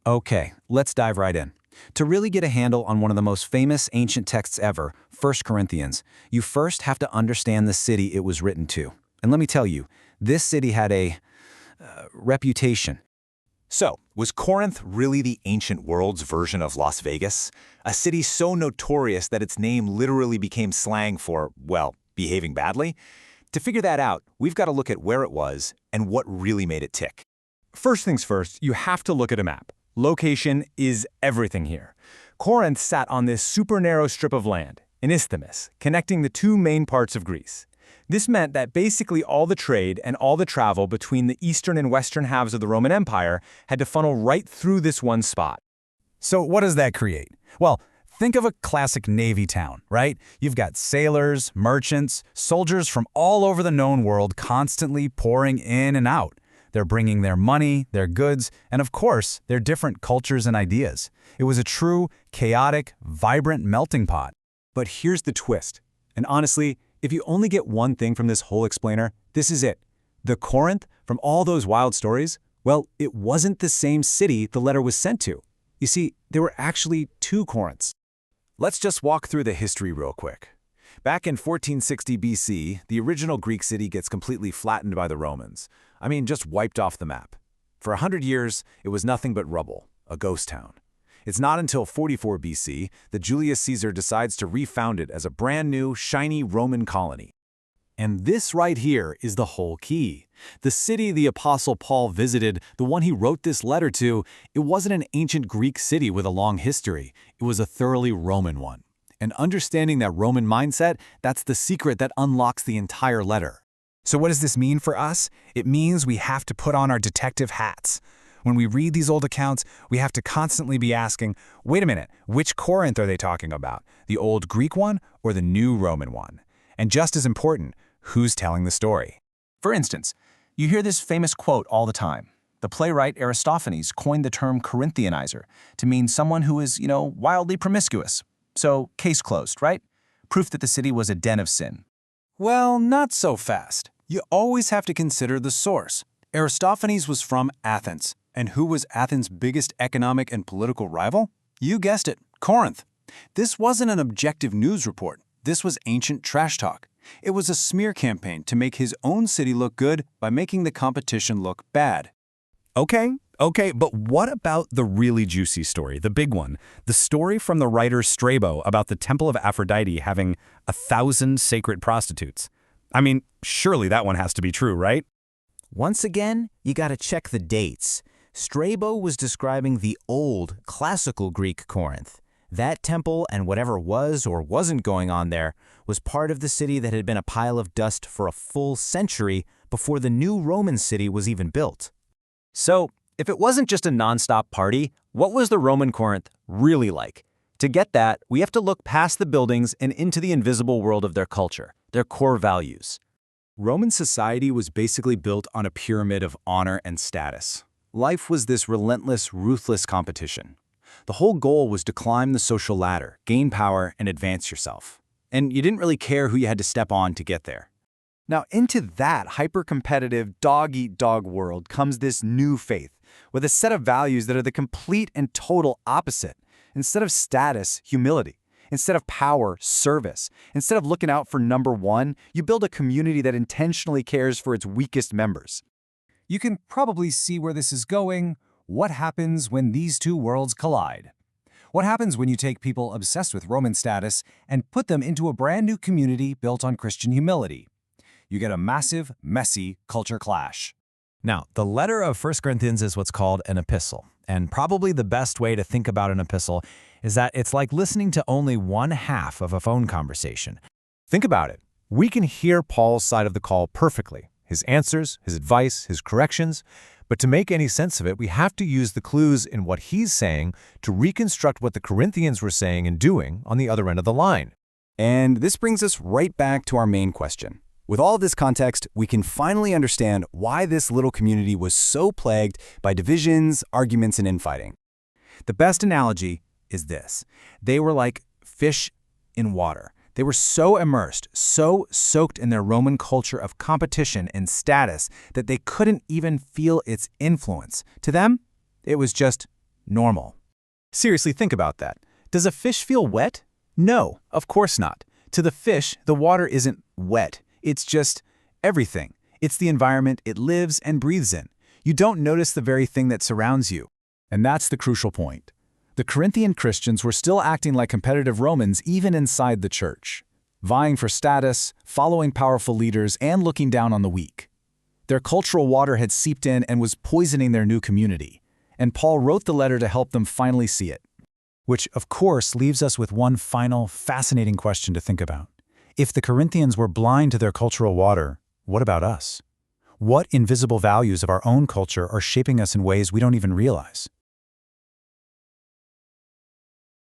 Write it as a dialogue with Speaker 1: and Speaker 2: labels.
Speaker 1: Okay, let's dive right in. To really get a handle on one of the most famous ancient texts ever, 1 Corinthians, you first have to understand the city it was written to. And let me tell you, this city had a reputation.
Speaker 2: So, was Corinth really the ancient world's version of Las Vegas? A city so notorious that its name literally became slang for, well, behaving badly? To figure that out, we've got to look at where it was and what really made it tick.
Speaker 3: First things first, you have to look at a map. Location is everything here. Corinth sat on this super narrow strip of land, an isthmus, connecting the two main parts of Greece. This meant that basically all the trade and all the travel between the eastern and western halves of the Roman Empire had to funnel right through this one spot.
Speaker 1: So what does that create? Well, think of a classic navy town, right? You've got sailors, merchants, soldiers from all over the known world constantly pouring in and out. They're bringing their money, their goods, and of course, their different cultures and ideas. It was a true, chaotic, vibrant melting pot.
Speaker 2: But here's the twist. And honestly, if you only get one thing from this whole explainer, this is it. The Corinth, from all those wild stories, well, it wasn't the same city the letter was sent to. You see, there were actually two Corinths. Let's just walk through the history real quick. Back in 1460 BC, the original Greek city gets completely flattened by the Romans. I mean, just wiped off the map. For 100 years, it was nothing but rubble, a ghost town. It's not until 44 BC that Julius Caesar decides to refound it as a brand new, shiny Roman colony. And this right here is the whole key. The city the Apostle Paul visited, the one he wrote this letter to, it wasn't an ancient Greek city with a long history. It was a thoroughly Roman one. And understanding that Roman mindset, that's the secret that unlocks the entire letter.
Speaker 1: So what does this mean for us? It means we have to put on our detective hats. When we read these old accounts, we have to constantly be asking, wait a minute, which Corinth are they talking about? The old Greek one or the new Roman one? And just as important, who's telling the story?
Speaker 4: For instance, you hear this famous quote all the time. The playwright Aristophanes coined the term Corinthianizer to mean someone who is, wildly promiscuous. So, case closed, right? Proof that the city was a den of sin.
Speaker 2: Well, not so fast. You always have to consider the source. Aristophanes was from Athens. And who was Athens' biggest economic and political rival? You guessed it, Corinth. This wasn't an objective news report. This was ancient trash talk. It was a smear campaign to make his own city look good by making the competition look bad.
Speaker 1: Okay, but what about the really juicy story, the big one? The story from the writer Strabo about the Temple of Aphrodite having 1,000 sacred prostitutes. I mean, surely that one has to be true, right?
Speaker 5: Once again, you gotta check the dates. Strabo was describing the old, classical Greek Corinth. That temple and whatever was or wasn't going on there was part of the city that had been a pile of dust for a full century before the new Roman city was even built.
Speaker 4: So, if it wasn't just a nonstop party, what was the Roman Corinth really like? To get that, we have to look past the buildings and into the invisible world of their culture, their core values.
Speaker 2: Roman society was basically built on a pyramid of honor and status. Life was this relentless, ruthless competition. The whole goal was to climb the social ladder, gain power, and advance yourself. And you didn't really care who you had to step on to get there. Now, into that hyper-competitive, dog-eat-dog world comes this new faith, with a set of values that are the complete and total opposite. Instead of status, humility. Instead of power, service. Instead of looking out for number one, you build a community that intentionally cares for its weakest members.
Speaker 6: You can probably see where this is going. What happens when these two worlds collide? What happens when you take people obsessed with Roman status and put them into a brand new community built on Christian humility? You get a massive, messy culture clash.
Speaker 1: Now, the letter of 1 Corinthians is what's called an epistle. And probably the best way to think about an epistle is that it's like listening to only one half of a phone conversation.
Speaker 2: Think about it. We can hear Paul's side of the call perfectly. His answers, his advice, his corrections. But to make any sense of it, we have to use the clues in what he's saying to reconstruct what the Corinthians were saying and doing on the other end of the line. And this brings us right back to our main question. With all of this context, we can finally understand why this little community was so plagued by divisions, arguments, and infighting. The best analogy is this. They were like fish in water. They were so immersed, so soaked in their Roman culture of competition and status that they couldn't even feel its influence. To them, it was just
Speaker 1: normal. Seriously, think about that. Does a fish feel wet? No, of course not. To the fish, the water isn't wet. It's just everything. It's the environment it lives and breathes in. You don't notice the very thing that surrounds you. And that's the crucial point. The Corinthian Christians were still acting like competitive Romans even inside the church, vying for status, following powerful leaders, and looking down on the weak. Their cultural water had seeped in and was poisoning their new community, and Paul wrote the letter to help them finally see it. Which, of course, leaves us with one final, fascinating question to think about. If the Corinthians were blind to their cultural water, what about us? What invisible values of our own culture are shaping us in ways we don't even realize?